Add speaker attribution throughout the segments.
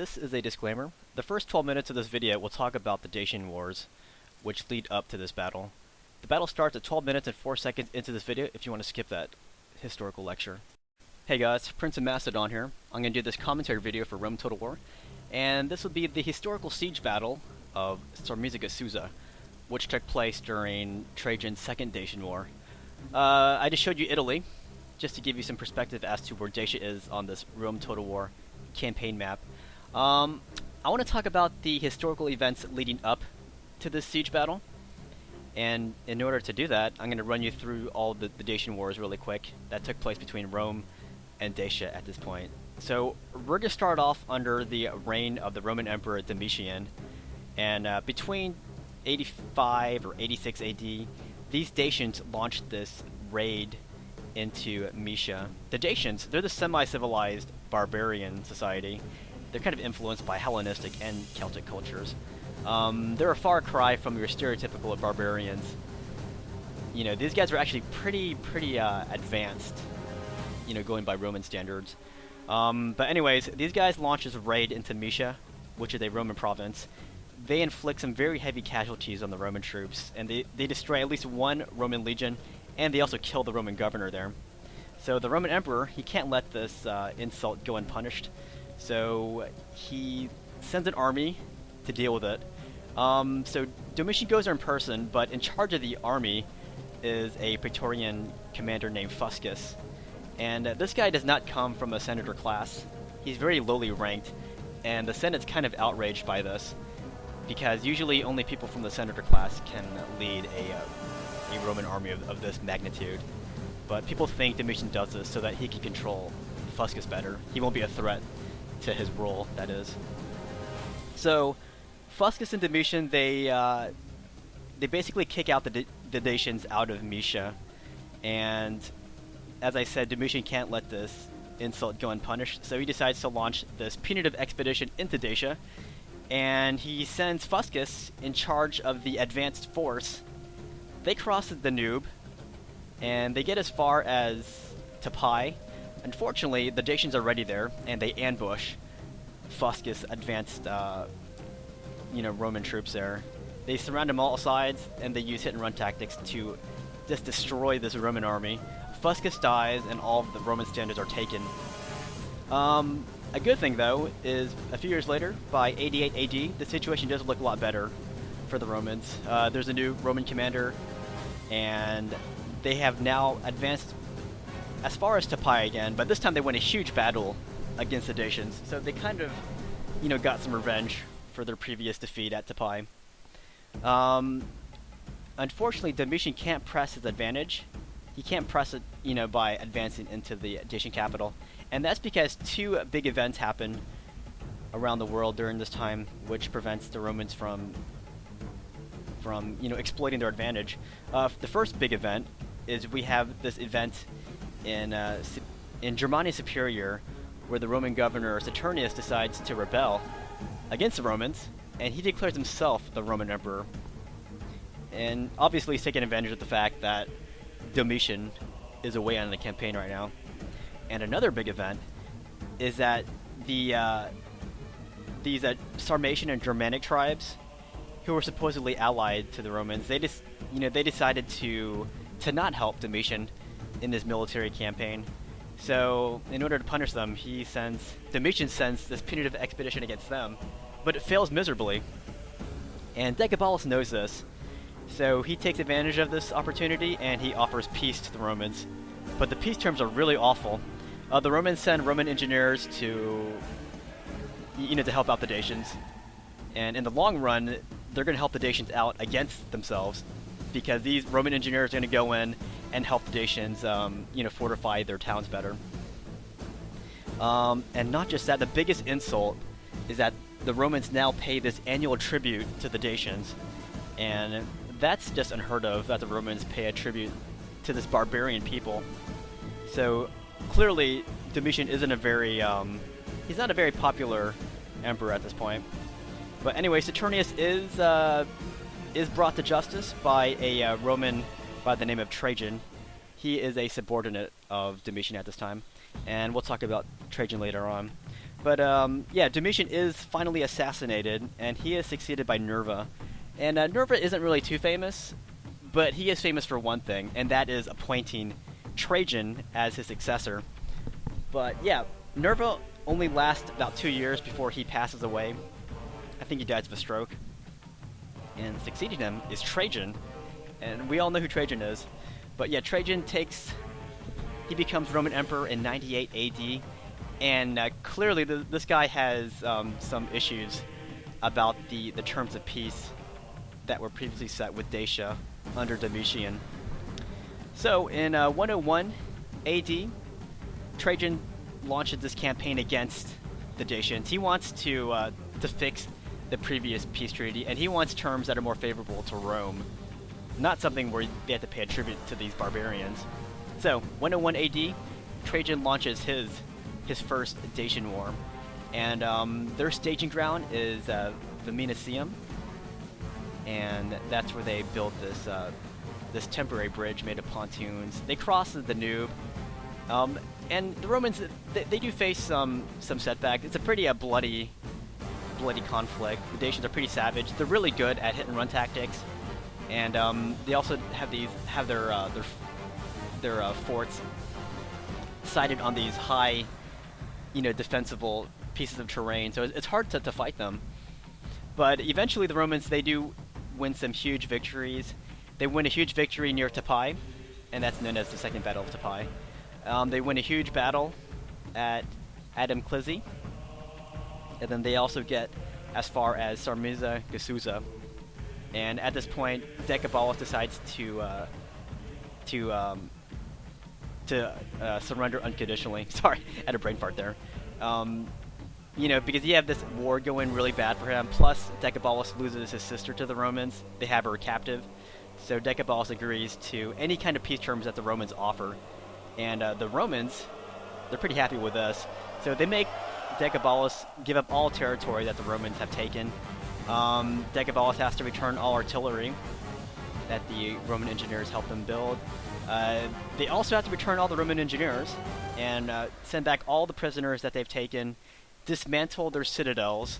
Speaker 1: This is a disclaimer. The first 12 minutes of this video will talk about the Dacian Wars, which lead up to this battle. The battle starts at 12 minutes and 4 seconds into this video if you want to skip that historical lecture. Hey guys, PrinceofMacedon here. I'm going to do this commentary video for Rome Total War, and this will be the historical siege battle of Sarmizegethusa, which took place during Trajan's second Dacian War. I just showed you Italy, just to give you some perspective as to where Dacia is on this Rome Total War campaign map. I want to talk about the historical events leading up to this siege battle, and in order to do that, I'm going to run you through all the Dacian Wars really quick that took place between Rome and Dacia at this point. So we're going to start off under the reign of the Roman Emperor Domitian, and between 85 or 86 AD, these Dacians launched this raid into Moesia. The Dacians, they're the semi-civilized barbarian society. They're kind of influenced by Hellenistic and Celtic cultures. They're a far cry from your stereotypical barbarians. You know, these guys are actually pretty advanced, you know, going by Roman standards. But anyways, these guys launch this raid into Moesia, which is a Roman province. They inflict some very heavy casualties on the Roman troops, and they destroy at least one Roman legion, and they also kill the Roman governor there. So the Roman emperor, he can't let this insult go unpunished, so he sends an army to deal with it. So Domitian goes there in person, but in charge of the army is a Praetorian commander named Fuscus. And this guy does not come from a senator class. He's very lowly ranked, and the Senate's kind of outraged by this, because usually only people from the senator class can lead a Roman army of this magnitude. But people think Domitian does this so that he can control Fuscus better. He won't be a threat to his rule, that is. So Fuscus and Domitian, they basically kick out the Dacians out of Moesia, and as I said, Domitian can't let this insult go unpunished, so he decides to launch this punitive expedition into Dacia, and he sends Fuscus in charge of the advanced force. They cross the Danube, and they get as far as Tapai. Unfortunately, the Dacians are already there, and they ambush Fuscus' advanced, Roman troops there. They surround them all sides, and they use hit-and-run tactics to just destroy this Roman army. Fuscus dies, and all of the Roman standards are taken. A good thing, though, is a few years later, by 88 AD, the situation does look a lot better for the Romans. There's a new Roman commander, and they have now advanced as far as Tapai again, but this time they won a huge battle against the Dacians, so they kind of, got some revenge for their previous defeat at Tapai. Unfortunately, Domitian can't press his advantage. He can't press it, by advancing into the Dacian capital, and that's because two big events happen around the world during this time, which prevents the Romans from exploiting their advantage. The first big event is we have this event in Germania Superior, where the Roman governor Saturnius decides to rebel against the Romans, and he declares himself the Roman emperor. And obviously he's taking advantage of the fact that Domitian is away on the campaign right now. And another big event is that these Sarmatian and Germanic tribes, who were supposedly allied to the Romans, they decided to not help Domitian in this military campaign. So in order to punish them, Domitian sends this punitive expedition against them, but it fails miserably. And Decabalus knows this, so he takes advantage of this opportunity and he offers peace to the Romans. But the peace terms are really awful. The Romans send Roman engineers to help out the Dacians, and in the long run, they're going to help the Dacians out against themselves, because these Roman engineers are going to go in and help the Dacians, fortify their towns better. And not just that, the biggest insult is that the Romans now pay this annual tribute to the Dacians, and that's just unheard of, that the Romans pay a tribute to this barbarian people. So clearly, Domitian isn't he's not a very popular emperor at this point. But anyway, Saturnius is brought to justice by a Roman by the name of Trajan. He is a subordinate of Domitian at this time, and we'll talk about Trajan later on. But yeah, Domitian is finally assassinated, and he is succeeded by Nerva. And Nerva isn't really too famous, but he is famous for one thing, and that is appointing Trajan as his successor. But yeah, Nerva only lasts about 2 years before he passes away. I think he dies of a stroke. And succeeding him is Trajan, and we all know who Trajan is. But yeah, Trajan he becomes Roman Emperor in 98 AD, and clearly this guy has some issues about the terms of peace that were previously set with Dacia under Domitian. So in 101 AD, Trajan launches this campaign against the Dacians. He wants to fix the previous peace treaty, and he wants terms that are more favorable to Rome, not something where they have to pay a tribute to these barbarians. So 101 AD, Trajan launches his first Dacian war, and their staging ground is the Matyszak, and that's where they built this temporary bridge made of pontoons. They cross the Danube, and the Romans they do face some setbacks. It's a pretty bloody conflict. The Dacians are pretty savage. They're really good at hit and run tactics, and they also have their forts sited on these high, defensible pieces of terrain. So it's hard to fight them. But eventually, the Romans they do win some huge victories. They win a huge victory near Tapai, and that's known as the Second Battle of Tapai. They win a huge battle at Adamclizi, and then they also get as far as Sarmizegethusa. And at this point, Decabalus decides to surrender unconditionally. Sorry, I had a brain fart there. Because you have this war going really bad for him. Plus, Decabalus loses his sister to the Romans. They have her captive. So Decabalus agrees to any kind of peace terms that the Romans offer. And the Romans, they're pretty happy with this. So they make Decabalus give up all territory that the Romans have taken. Decabalus has to return all artillery that the Roman engineers helped them build. They also have to return all the Roman engineers and send back all the prisoners that they've taken, dismantle their citadels,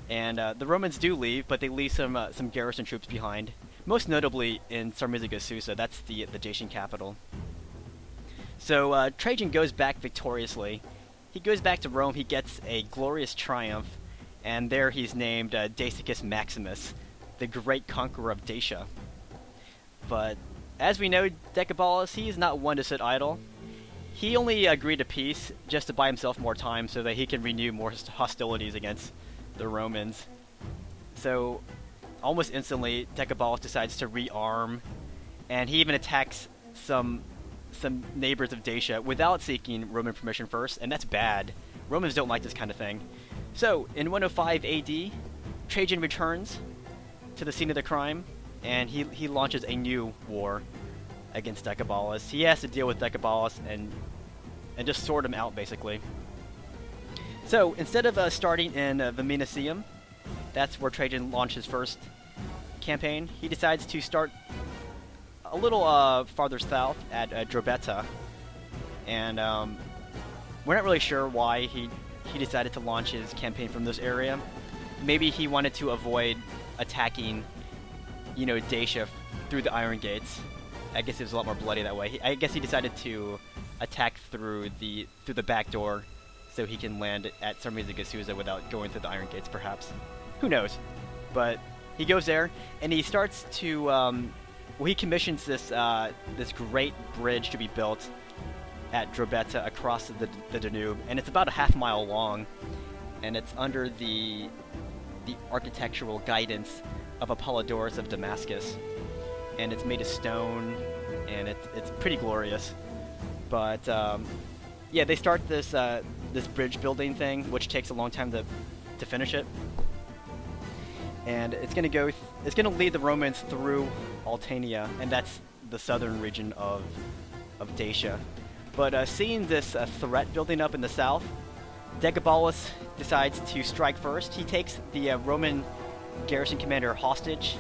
Speaker 1: and the Romans do leave, but they leave some garrison troops behind, most notably in Sarmizegethusa. That's the Dacian capital. So Trajan goes back victoriously. He goes back to Rome. He gets a glorious triumph, and there he's named Dacian Maximus, the great conqueror of Dacia. But as we know, Decabalus, he's not one to sit idle. He only agreed to peace just to buy himself more time so that he can renew more hostilities against the Romans. So almost instantly, Decabalus decides to rearm, and he even attacks some neighbors of Dacia without seeking Roman permission first, and that's bad. Romans don't like this kind of thing. So in 105 AD, Trajan returns to the scene of the crime, and he launches a new war against Decabalus. He has to deal with Decabalus and just sort him out, basically. So instead of starting in the Matyszak, that's where Trajan launched his first campaign, he decides to start a little farther south at Drobeta, and we're not really sure why he decided to launch his campaign from this area. Maybe he wanted to avoid attacking, Dacia through the Iron Gates. I guess it was a lot more bloody that way. I guess he decided to attack through the back door, so he can land at Sarmizegethusa without going through the Iron Gates, perhaps. Who knows? But he goes there, and he starts to he commissions this great bridge to be built at Drobeta across the Danube, and it's about a half-mile long, and it's under the architectural guidance of Apollodorus of Damascus, and it's made of stone, and it's pretty glorious. But yeah, they start this bridge building thing, which takes a long time to finish it, and it's gonna lead the Romans through Altania, and that's the southern region of Dacia. But seeing this threat building up in the south, Decabalus decides to strike first. He takes the Roman garrison commander hostage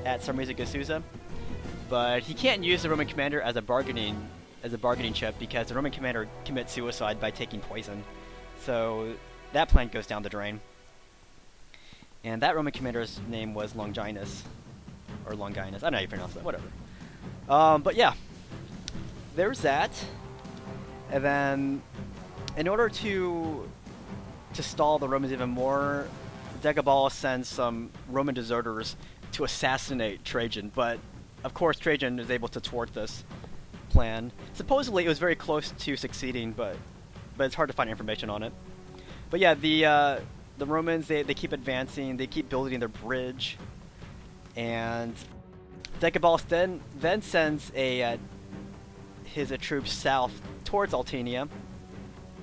Speaker 1: at Sarmizegethusa, but he can't use the Roman commander as a bargaining chip because the Roman commander commits suicide by taking poison. So that plan goes down the drain. And that Roman commander's name was Longinus. Or Longinus. I don't know how you pronounce that. Whatever. But yeah. There's that. And then, in order to stall the Romans even more, Decabalus sends some Roman deserters to assassinate Trajan. But, of course, Trajan is able to thwart this plan. Supposedly, it was very close to succeeding, but it's hard to find information on it. But yeah, the Romans, they keep advancing, they keep building their bridge, and Decabalus then sends his troops south towards Altania,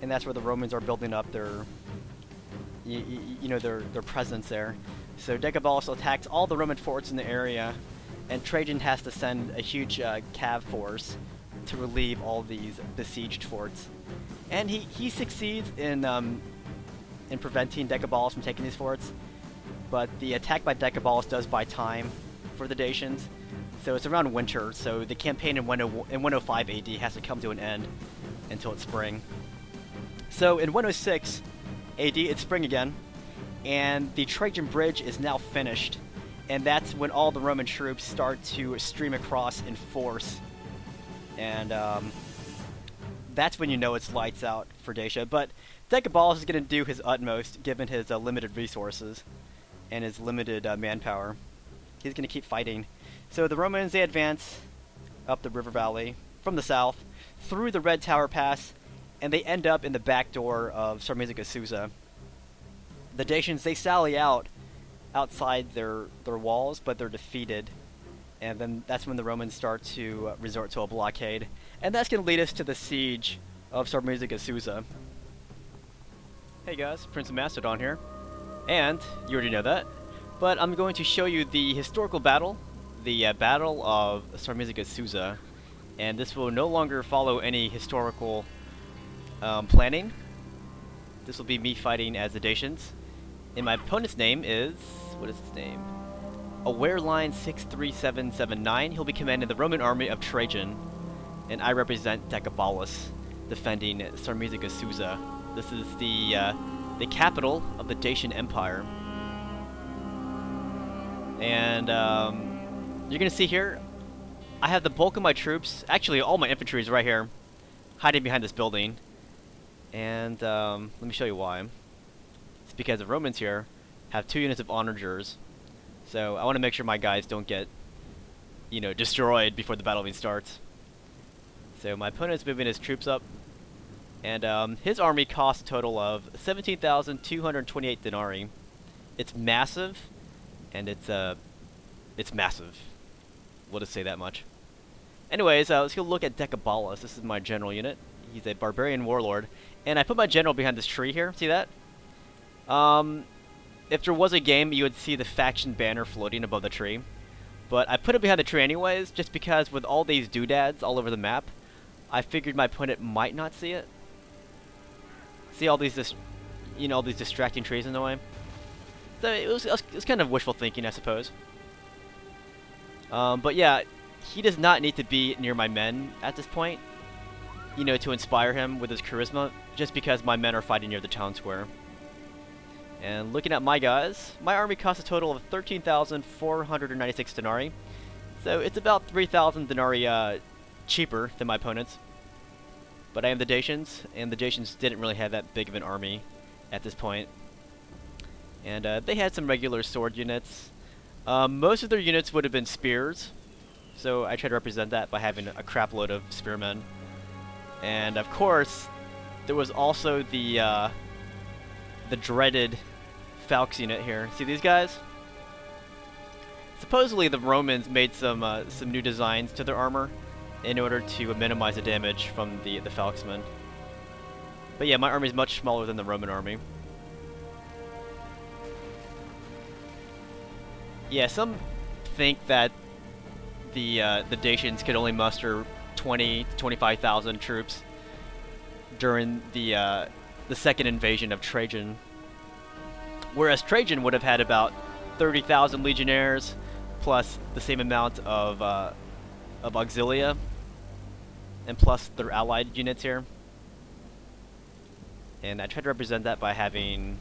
Speaker 1: and that's where the Romans are building up their their presence there. So Decabalus attacks all the Roman forts in the area, and Trajan has to send a huge cav force to relieve all these besieged forts. And he succeeds in preventing Decabalus from taking these forts, but the attack by Decabalus does buy time for the Dacians. So it's around winter, so the campaign in 105 AD has to come to an end until it's spring. So in 106 AD, it's spring again, and the Trajan Bridge is now finished, and that's when all the Roman troops start to stream across in force, and that's when you know it's lights out for Dacia. But Decabalus is going to do his utmost, given his limited resources and his limited manpower. He's going to keep fighting. So the Romans, they advance up the river valley from the south, through the Red Tower Pass, and they end up in the back door of Sarmizegethusa. The Dacians, they sally out outside their walls, but they're defeated. And then that's when the Romans start to resort to a blockade. And that's going to lead us to the Siege of Sarmizegethusa. Hey guys, PrinceofMacedon here. And, you already know that, but I'm going to show you the historical battle, the Battle of Sarmizegethusa. And this will no longer follow any historical planning. This will be me fighting as the Dacians. And my opponent's name is... what is his name? Awareline 63779. He'll be commanding the Roman army of Trajan. And I represent Decabalus, defending Sarmizegethusa. This is the capital of the Dacian Empire. And you're going to see here, I have the bulk of my troops, actually all my infantry is right here, hiding behind this building. And let me show you why. It's because the Romans here have 2 units of onagers. So I want to make sure my guys don't get, destroyed before the battle even starts. So my opponent's moving his troops up. And his army costs a total of 17,228 denarii. It's massive, and it's massive. We'll just say that much. Anyways, let's go look at Decabalus. This is my general unit. He's a barbarian warlord, and I put my general behind this tree here. See that? If there was a game, you would see the faction banner floating above the tree. But I put it behind the tree anyways, just because with all these doodads all over the map, I figured my opponent might not see it. See all these, all these distracting trees in the way. So it was kind of wishful thinking, I suppose. But yeah, he does not need to be near my men at this point, to inspire him with his charisma, just because my men are fighting near the town square. And looking at my guys, my army costs a total of 13,496 denarii. So it's about 3,000 denarii cheaper than my opponent's. But I am the Dacians, and the Dacians didn't really have that big of an army at this point. And they had some regular sword units. Most of their units would have been spears, so I try to represent that by having a crap load of spearmen. And of course, there was also the dreaded Falx unit here. See these guys? Supposedly the Romans made some new designs to their armor in order to minimize the damage from the Falxmen. But yeah, my army is much smaller than the Roman army. Yeah, some think that the Dacians could only muster 20 to 25,000 troops during the second invasion of Trajan, whereas Trajan would have had about 30,000 legionnaires plus the same amount of auxilia, and plus their allied units here. And I tried to represent that by having,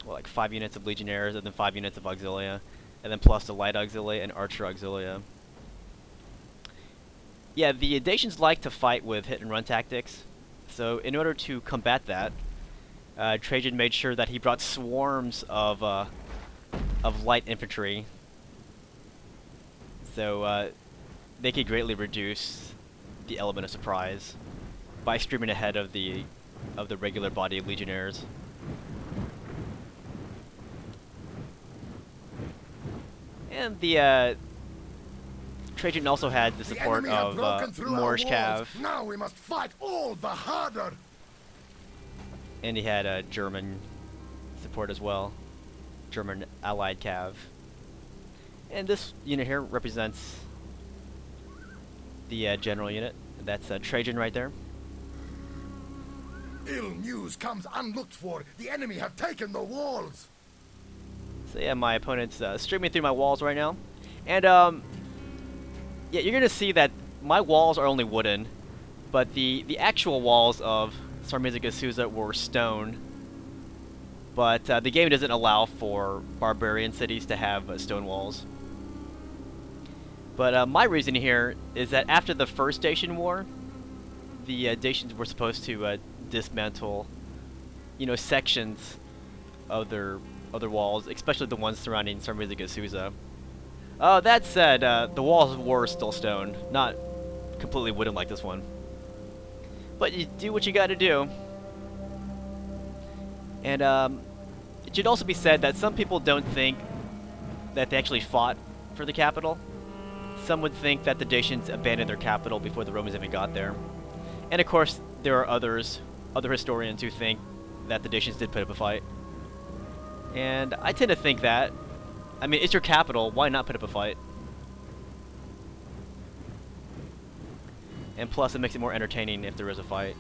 Speaker 1: well, like 5 units of legionnaires and then 5 units of auxilia, and then plus the light auxilia and archer auxilia. Yeah, the Dacians like to fight with hit and run tactics, so in order to combat that, Trajan made sure that he brought swarms of light infantry, so they could greatly reduce the element of surprise by streaming ahead of the regular body of legionnaires. And the Trajan also had the support of Moorish Cav.
Speaker 2: Now we must fight all the harder.
Speaker 1: And he had German support as well, German allied Cav. And this unit here represents the general unit. That's Trajan right there.
Speaker 2: Ill news comes unlooked for. The enemy have taken the walls.
Speaker 1: So yeah, my opponent's streaming through my walls right now. And yeah, you're gonna see that my walls are only wooden, but the actual walls of Sarmizegethusa were stone. But the game doesn't allow for barbarian cities to have stone walls. But my reason here is that after the first Dacian War, the Dacians were supposed to dismantle, sections of their walls, especially the ones surrounding Sarmizegethusa. That said, the walls were still stone, not completely wooden like this one. But you do what you gotta do. And it should also be said that some people don't think that they actually fought for the capital. Some would think that the Dacians abandoned their capital before the Romans even got there. And of course, there are other historians who think that the Dacians did put up a fight. And I tend to think that. I mean, it's your capital, why not put up a fight? And plus, it makes it more entertaining if there is a fight.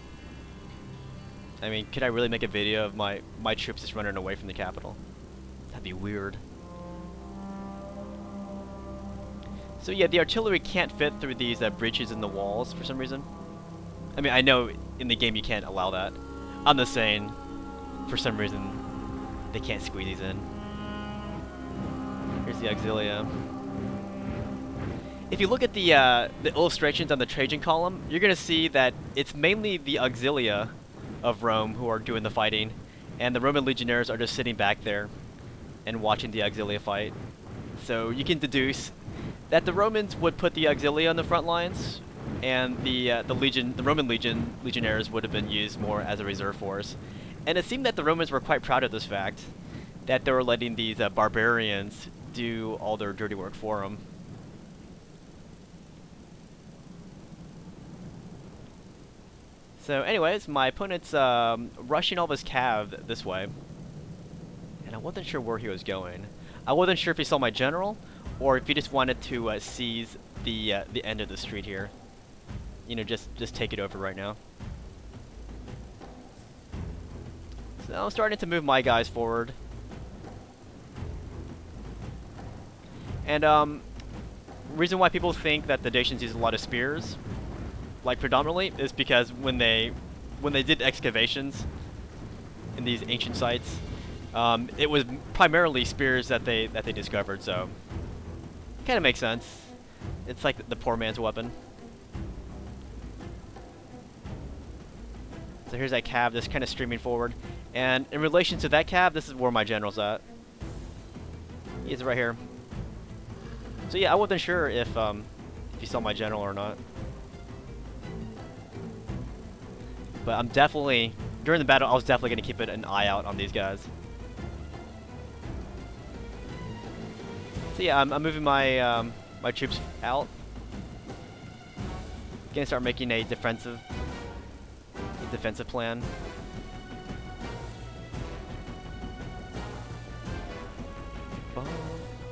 Speaker 1: I mean, could I really make a video of my troops just running away from the capital? That'd be weird. So yeah, the artillery can't fit through these breaches in the walls for some reason. I mean, I know in the game you can't allow that. I'm just saying, for some reason, they can't squeeze these in. Here's the auxilia. If you look at the illustrations on the Trajan column, you're going to see that it's mainly the auxilia of Rome who are doing the fighting, and the Roman legionnaires are just sitting back there and watching the auxilia fight. So you can deduce that the Romans would put the auxilia on the front lines, and the Roman legionnaires would have been used more as a reserve force. And it seemed that the Romans were quite proud of this fact, that they were letting these barbarians do all their dirty work for them. So anyways, my opponent's rushing all of his cav this way, and I wasn't sure where he was going. I wasn't sure if he saw my general, or if he just wanted to seize the end of the street here. Just take it over right now. So I'm starting to move my guys forward. And reason why people think that the Dacians use a lot of spears, like predominantly, is because when they did excavations in these ancient sites, it was primarily spears that they discovered. So kind of makes sense. It's like the poor man's weapon. So here's that cav just kind of streaming forward, and in relation to that cav, this is where my general's at. He's right here. So yeah, I wasn't sure if you saw my general or not, but I'm definitely, during the battle, I was definitely going to keep an eye out on these guys. So yeah, I'm moving my my troops out. Gonna start making a defensive plan. Bum,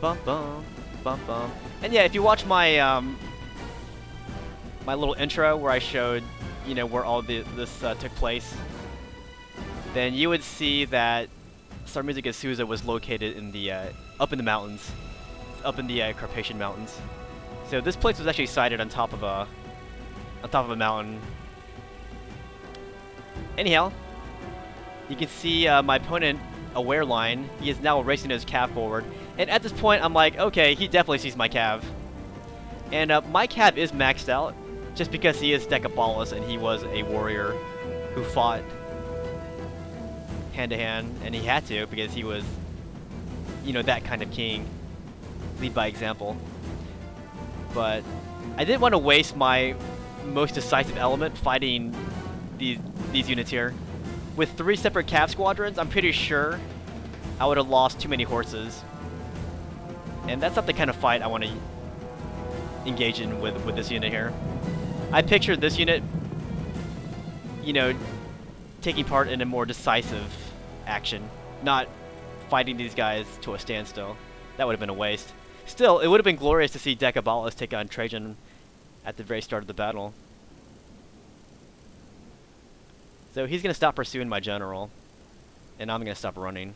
Speaker 1: bum, bum, bum, bum. And yeah, if you watch my my little intro where I showed, where all this took place, then you would see that Sarmizegethusa was located in the up in the mountains, up in the Carpathian Mountains. So this place was actually sited on top of a mountain. Anyhow, You can see my opponent aware line. He is now racing his cav forward. And at this point, I'm like, okay, he definitely sees my cav. And my cav is maxed out, just because he is Decabalus and he was a warrior who fought hand-to-hand, and he had to because he was, you know, that kind of king. Lead by example. But I didn't want to waste my most decisive element fighting these units here. With 3 separate cav squadrons, I'm pretty sure I would have lost too many horses. And that's not the kind of fight I want to engage in with this unit here. I pictured this unit, you know, taking part in a more decisive action, not fighting these guys to a standstill. That would have been a waste. Still, it would have been glorious to see Decabalus take on Trajan at the very start of the battle. So he's going to stop pursuing my general, and I'm going to stop running.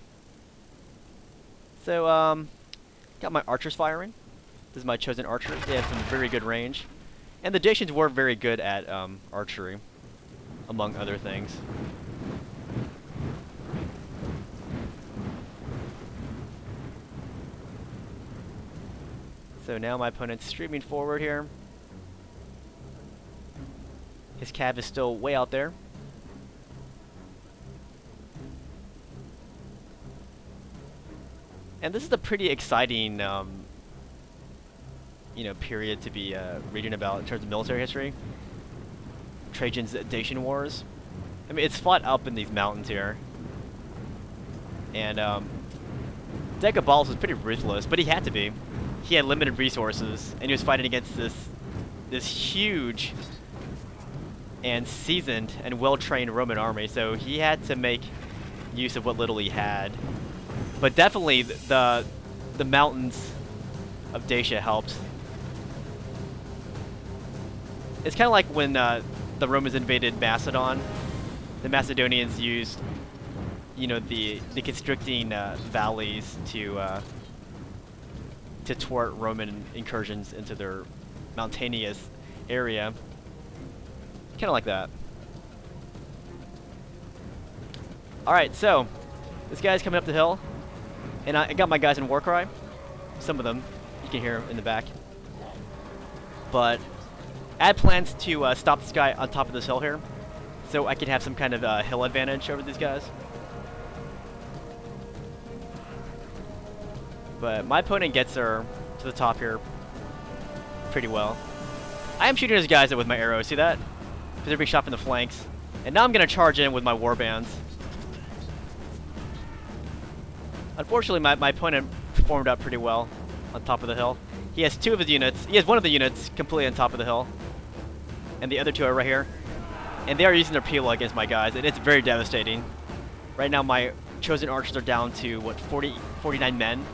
Speaker 1: So, got my archers firing. This is my chosen archers. They have some very good range. And the Dacians were very good at archery, among other things. So now my opponent's streaming forward here. His cav is still way out there. And this is a pretty exciting, you know, period to be reading about in terms of military history. Trajan's Dacian Wars. I mean, it's fought up in these mountains here. And Decabalus was pretty ruthless, but he had to be. He had limited resources, and he was fighting against this huge and seasoned and well-trained Roman army, so he had to make use of what little he had. But definitely the mountains of Dacia helped. It's kind of like when the Romans invaded Macedon. The Macedonians used, you know, the constricting valleys to thwart Roman incursions into their mountainous area. Kind of like that. Alright, so this guy's coming up the hill, and I got my guys in war cry. Some of them, you can hear in the back. But I had plans to stop this guy on top of this hill here, so I could have some kind of hill advantage over these guys. But my opponent gets her to the top here pretty well. I am shooting his guys with my arrows, see that? Because they're being shot from the flanks. And now I'm going to charge in with my warbands. Unfortunately, my opponent formed up pretty well on top of the hill. He has 2 of his units. He has 1 of the units completely on top of the hill. And the other 2 are right here. And they are using their peel against my guys, and it's very devastating. Right now, my chosen archers are down to, what, 49 men?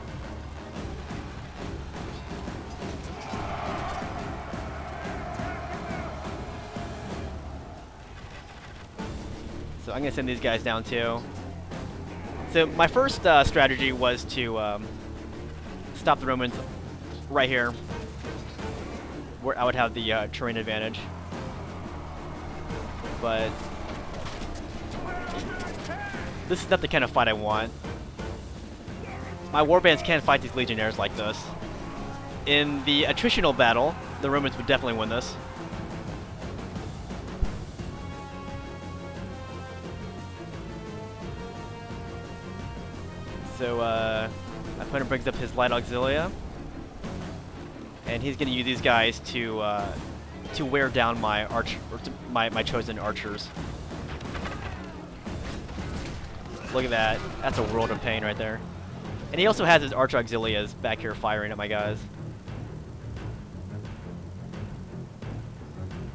Speaker 1: So I'm going to send these guys down too. So my first strategy was to stop the Romans right here, where I would have the terrain advantage. But this is not the kind of fight I want. My warbands can't fight these legionnaires like this. In the attritional battle, the Romans would definitely win this. So, my opponent brings up his light auxilia, and he's going to use these guys to wear down my my chosen archers. Look at that! That's a world of pain right there. And he also has his arch auxilias back here firing at my guys.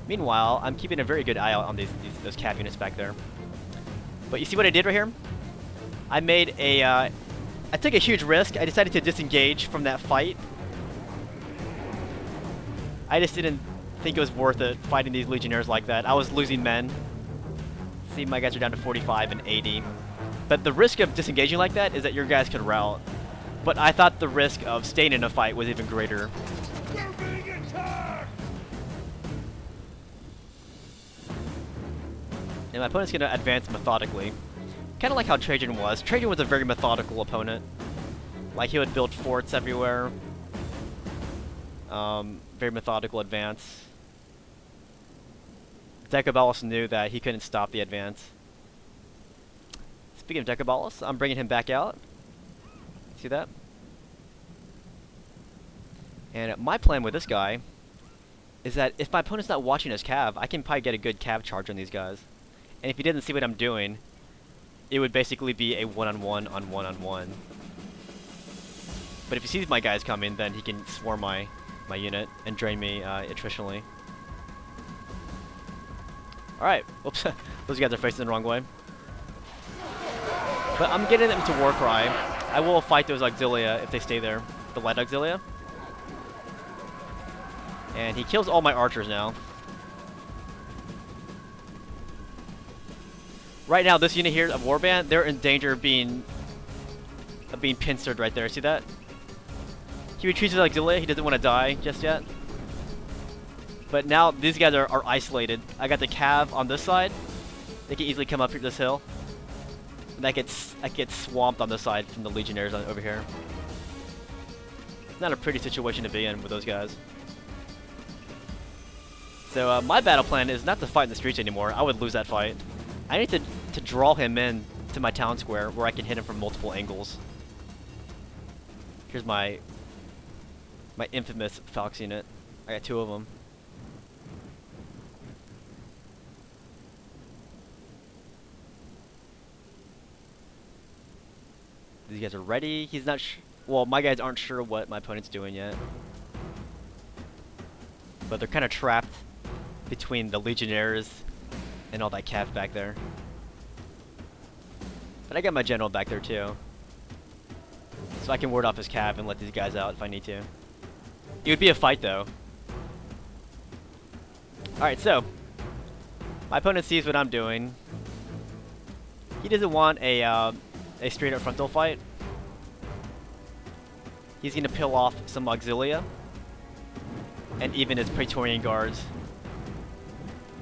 Speaker 1: Meanwhile, I'm keeping a very good eye out on those cav units back there. But you see what I did right here? I made a I took a huge risk. I decided to disengage from that fight. I just didn't think it was worth it fighting these legionnaires like that. I was losing men. See, my guys are down to 45 and 80. But the risk of disengaging like that is that your guys could rout. But I thought the risk of staying in a fight was even greater.
Speaker 2: We're being attacked!
Speaker 1: And my opponent's going to advance methodically. Kind of like how Trajan was. Trajan was a very methodical opponent. Like, he would build forts everywhere. Very methodical advance. Decabalus knew that he couldn't stop the advance. Speaking of Decabalus, I'm bringing him back out. See that? And my plan with this guy is that if my opponent's not watching his cav, I can probably get a good cav charge on these guys. And if he didn't see what I'm doing, it would basically be a one-on-one on one-on-one. But if he sees my guys coming, then he can swarm my unit and drain me attritionally. Alright, oops, those guys are facing the wrong way. But I'm getting them to Warcry. I will fight those Auxilia if they stay there, the light Auxilia. And he kills all my archers now. Right now, this unit here of Warband, they're in danger of being pincered right there. See that? He retreats his Auxilia. He doesn't want to die just yet. But now these guys are isolated. I got the cav on this side. They can easily come up this hill. And I get swamped on this side from the legionnaires over here. It's not a pretty situation to be in with those guys. So my battle plan is not to fight in the streets anymore. I would lose that fight. I need to draw him in to my town square where I can hit him from multiple angles. Here's my infamous Falx unit. I got 2 of them. These guys are ready. He's not well, my guys aren't sure what my opponent's doing yet. But they're kind of trapped between the legionnaires and all that cav back there. But I got my general back there too. So I can ward off his cav and let these guys out if I need to. It would be a fight though. Alright, so my opponent sees what I'm doing. He doesn't want a straight up frontal fight. He's gonna peel off some Auxilia and even his Praetorian guards.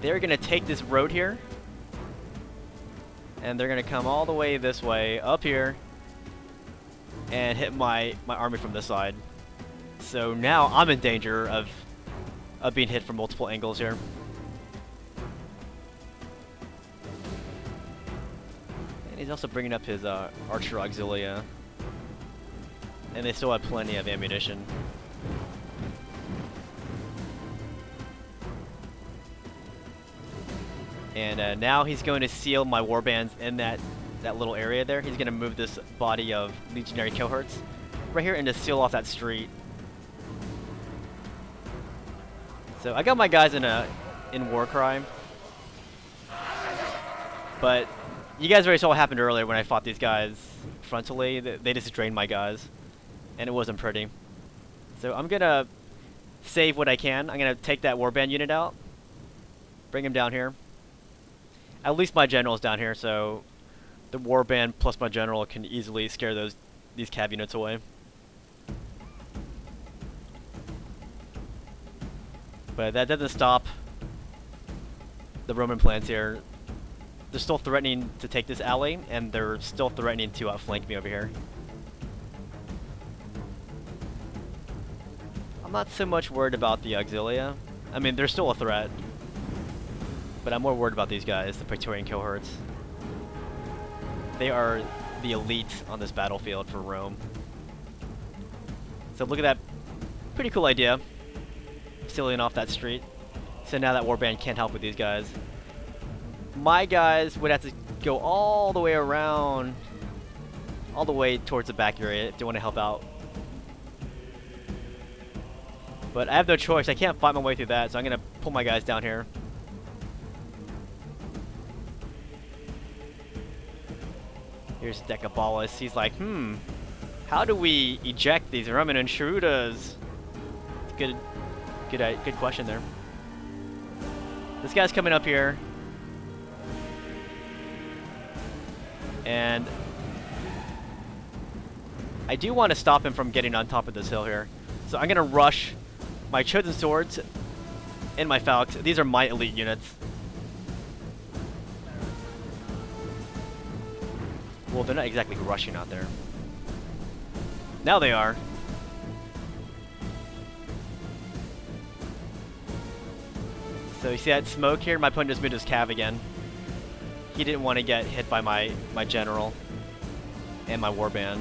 Speaker 1: They're gonna take this road here and they're gonna come all the way this way up here and hit my army from this side. So now I'm in danger of being hit from multiple angles here. And he's also bringing up his archer Auxilia. And they still have plenty of ammunition. And now he's going to seal my warbands in that little area there. He's going to move this body of legionary cohorts right here and just seal off that street. So I got my guys in Warcry. But you guys already saw what happened earlier when I fought these guys frontally. They just drained my guys. And it wasn't pretty. So I'm going to save what I can. I'm going to take that warband unit out. Bring him down here. At least my general's down here, so the warband plus my general can easily scare these cav units away. But that doesn't stop the Roman plans here. They're still threatening to take this alley, and they're still threatening to outflank me over here. I'm not so much worried about the Auxilia. I mean, they're still a threat. But I'm more worried about these guys, the Praetorian cohorts. They are the elite on this battlefield for Rome. So look at that. Pretty cool idea. Sealing off that street. So now that warband can't help with these guys. My guys would have to go all the way around. All the way towards the back area if they want to help out. But I have no choice. I can't fight my way through that, so I'm going to pull my guys down here. Here's Decabalus. He's like, how do we eject these Roman Intrudas? Good question there. This guy's coming up here. And I do want to stop him from getting on top of this hill here. So I'm going to rush my Chosen Swords and my Falx. These are my elite units. Well, they're not exactly rushing out there. Now they are. So you see that smoke here? My opponent just moved his cav again. He didn't want to get hit by my general and my warband.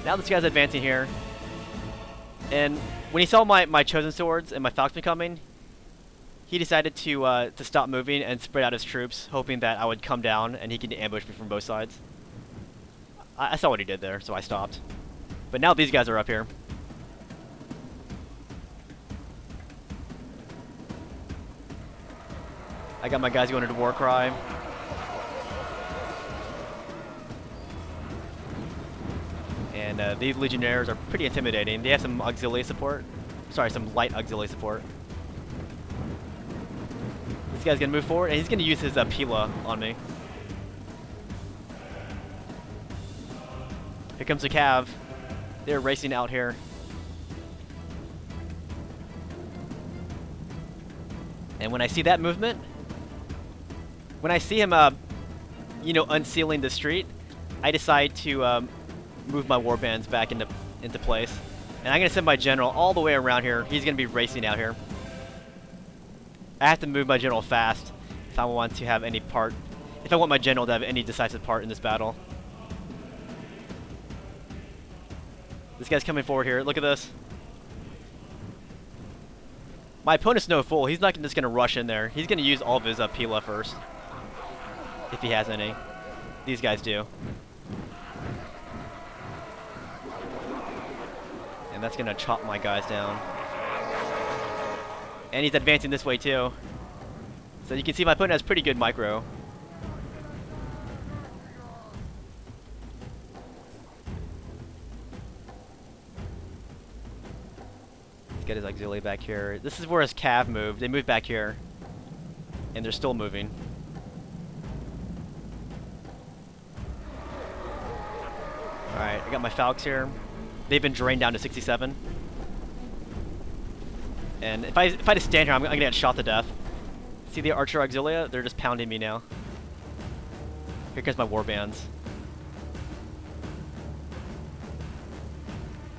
Speaker 1: Now this guy's advancing here. And when he saw my chosen swords and my falcon coming, he decided to stop moving and spread out his troops, hoping that I would come down and he could ambush me from both sides. I saw what he did there, so I stopped. But now these guys are up here. I got my guys going into war cry. And these legionnaires are pretty intimidating. They have some auxiliary support. Sorry, some light auxiliary support. This guy's gonna move forward, and he's gonna use his Pila on me. Here comes the cav. They're racing out here. And when I see that movement, when I see him, you know, unsealing the street, I decide to move my warbands back into place. And I'm gonna send my general all the way around here. He's gonna be racing out here. I have to move my general fast if I want to have any part, if I want my general to have any decisive part in this battle. This guy's coming forward here. Look at this. My opponent's no fool. He's not just gonna rush in there. He's gonna use all of his Pila first, if he has any. These guys do. And that's gonna chop my guys down. And he's advancing this way too. So you can see my opponent has pretty good micro. Let's get his auxiliary back here. This is where his cav moved. They moved back here. And they're still moving. Alright, I got my Falcons here. They've been drained down to 67. And if I just stand here, I'm gonna get shot to death. See the archer auxilia? They're just pounding me now. Here comes my warbands.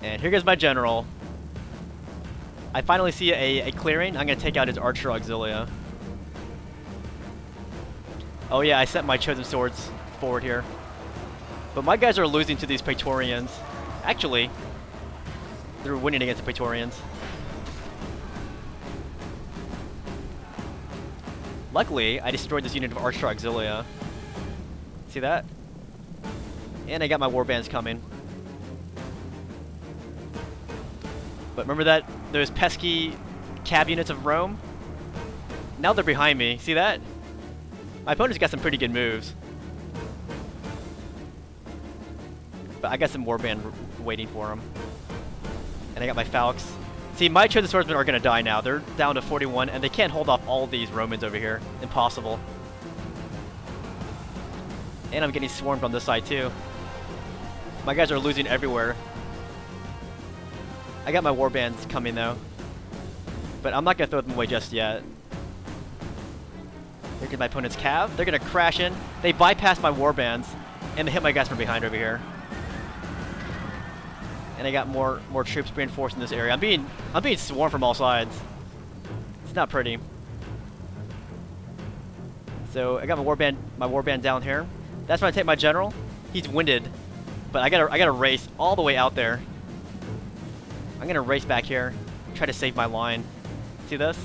Speaker 1: And here goes my general. I finally see a clearing. I'm gonna take out his archer auxilia. Oh yeah, I sent my chosen swords forward here. But my guys are losing to these Praetorians. Actually, they're winning against the Praetorians. Luckily, I destroyed this unit of Archer Auxilia. See that? And I got my warbands coming. But remember that? Those pesky cav units of Rome? Now they're behind me. See that? My opponent's got some pretty good moves. But I got some warband waiting for him. And I got my Falcons. See, my chosen swordsmen are going to die now. They're down to 41, and they can't hold off all these Romans over here. Impossible. And I'm getting swarmed on this side, too. My guys are losing everywhere. I got my warbands coming, though. But I'm not going to throw them away just yet. Here comes my opponent's cav. They're going to crash in. They bypass my warbands, and they hit my guys from behind over here. And I got more troops reinforced in this area. I'm being swarmed from all sides. It's not pretty. So I got my warband down here. That's when I take my general. He's winded, but I gotta race all the way out there. I'm gonna race back here, try to save my line. See this?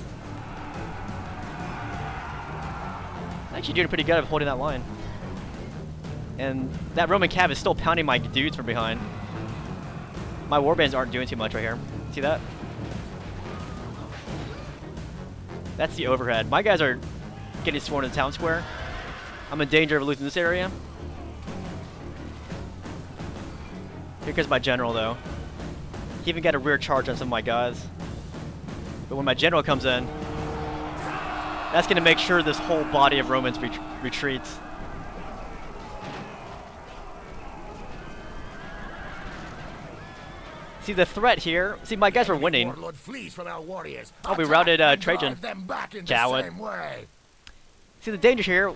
Speaker 1: I'm actually doing pretty good at holding that line. And that Roman cav is still pounding my dudes from behind. My warbands aren't doing too much right here. See that? That's the overhead. My guys are getting sworn in the town square. I'm in danger of losing this area. Here comes my general, though. He even got a rear charge on some of my guys. But when my general comes in, that's going to make sure this whole body of Romans retreats. See the threat here. See, my guys were winning. Oh, we routed Trajan. Coward. See the danger here.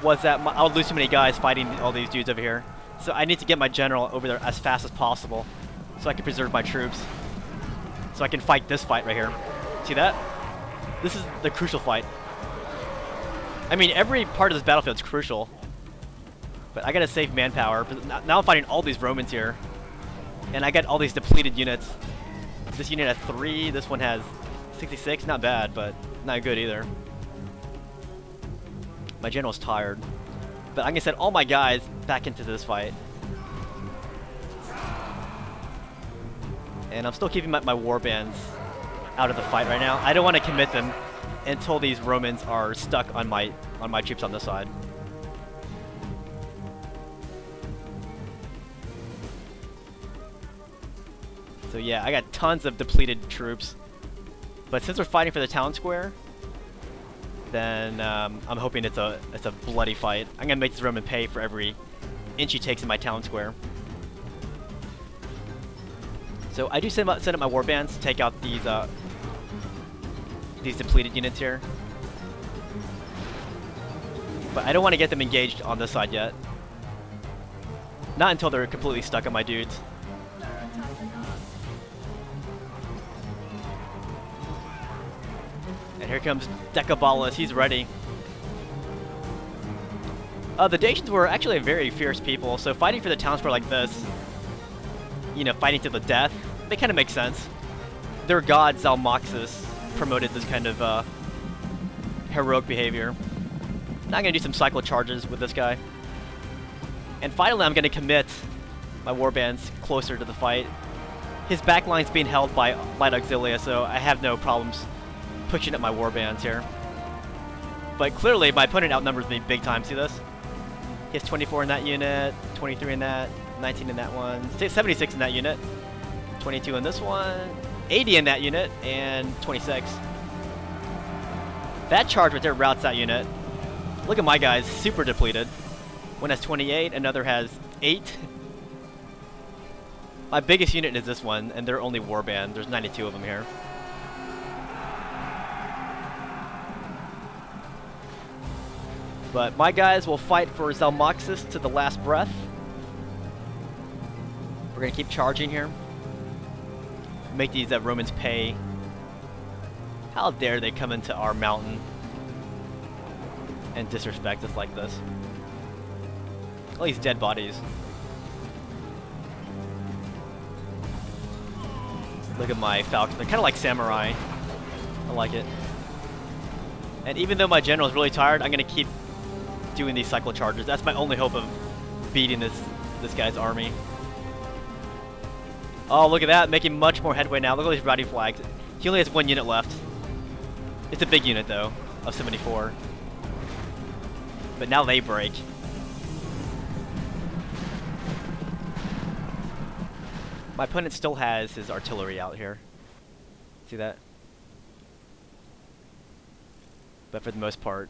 Speaker 1: was that I would lose too many guys fighting all these dudes over here. So I need to get my general over there as fast as possible so I can preserve my troops. So I can fight this fight right here. See that? This is the crucial fight. I mean, every part of this battlefield is crucial. But I gotta save manpower. Now I'm fighting all these Romans here. And I got all these depleted units. This unit has 3, this one has 66. Not bad, but not good either. My general's tired. But I'm gonna send all my guys back into this fight. And I'm still keeping my war bands out of the fight right now. I don't want to commit them until these Romans are stuck on my troops on this side. So yeah, I got tons of depleted troops. But since we're fighting for the town square, then I'm hoping it's a bloody fight. I'm gonna make this Roman pay for every inch he takes in my town square. So I do send up my war bands to take out these depleted units here. But I don't want to get them engaged on this side yet. Not until they're completely stuck on my dudes. And here comes Decabalus, he's ready. The Dacians were actually a very fierce people, so fighting for the town square like this, you know, fighting to the death, they kind of make sense. Their god, Zalmoxis, promoted this kind of heroic behavior. Now I'm going to do some cycle charges with this guy. And finally I'm going to commit my warbands closer to the fight. His backline's being held by light auxilia, so I have no problems pushing up my warbands here. But clearly my opponent outnumbers me big time, see this? He has 24 in that unit, 23 in that, 19 in that one, 76 in that unit, 22 in this one, 80 in that unit, and 26. That charge right there routes that unit. Look at my guys, super depleted. One has 28, another has 8. My biggest unit is this one, and they're only warband. There's 92 of them here. But my guys will fight for Zalmoxis to the last breath. We're going to keep charging here. Make these Romans pay. How dare they come into our mountain and disrespect us like this. All these dead bodies. Look at my falcons. They're kind of like samurai. I like it. And even though my general is really tired, I'm going to keep doing these cycle charges. That's my only hope of beating this guy's army. Oh, look at that, making much more headway now. Look at all these rowdy flags. He only has 1 unit left. It's a big unit though, of 74. But now they break. My opponent still has his artillery out here. See that? But for the most part,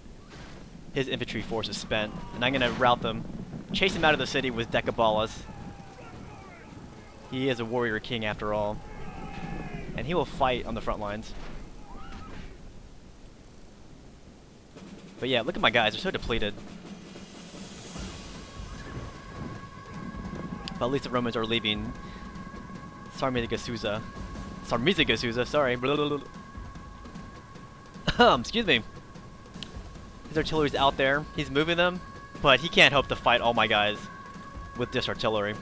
Speaker 1: his infantry force is spent, and I'm gonna rout them, chase him out of the city with Decabalus. He is a warrior king after all, and he will fight on the front lines. But yeah, look at my guys, they're so depleted. But at least the Romans are leaving Sarmizegethusa. Sarmizegethusa, sorry. Excuse me. His artillery's out there. He's moving them, but he can't hope to fight all my guys with this artillery.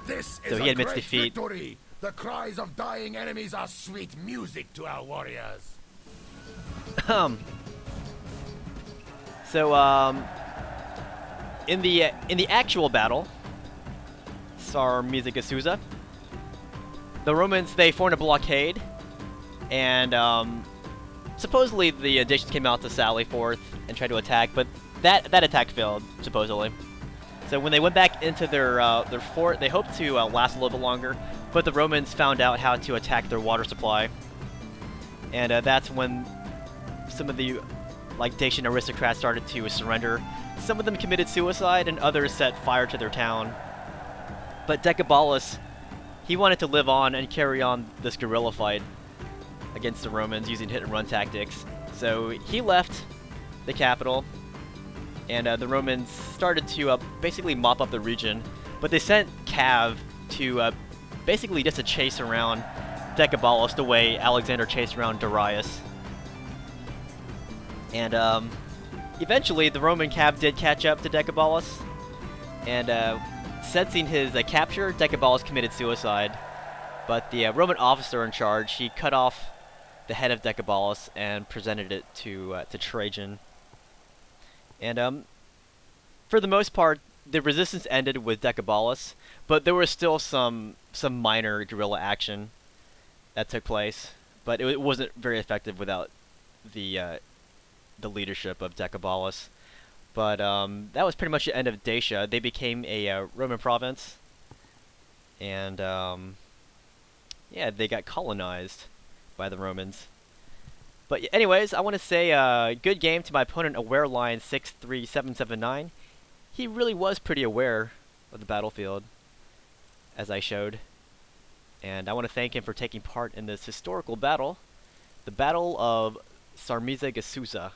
Speaker 2: This
Speaker 1: So
Speaker 2: is
Speaker 1: he
Speaker 2: a
Speaker 1: admits
Speaker 2: great
Speaker 1: defeat.
Speaker 2: victory. The cries of dying enemies are sweet music to our warriors.
Speaker 1: In the actual battle, Sarmizegethusa, the Romans, they formed a blockade, and supposedly the Dacians came out to sally forth and tried to attack, but that attack failed, supposedly. So when they went back into their fort, they hoped to last a little bit longer, but the Romans found out how to attack their water supply, and that's when some of the Dacian aristocrats started to surrender. Some of them committed suicide, and others set fire to their town. But Decabalus, he wanted to live on and carry on this guerrilla fight against the Romans using hit-and-run tactics. So he left the capital, and the Romans started to basically mop up the region, but they sent Cav to basically just to chase around Decabalus the way Alexander chased around Darius. And eventually the Roman Cav did catch up to Decabalus, and sensing his capture, Decabalus committed suicide. But the Roman officer in charge, he cut off the head of Decabalus and presented it to Trajan. And for the most part, the resistance ended with Decabalus, but there was still some minor guerrilla action that took place. But it wasn't very effective without the leadership of Decabalus. But that was pretty much the end of Dacia. They became a Roman province, and yeah, they got colonized by the Romans. But anyways, I want to say good game to my opponent, AwareLion 63779. He really was pretty aware of the battlefield, as I showed. And I want to thank him for taking part in this historical battle, the Battle of Sarmizegethusa.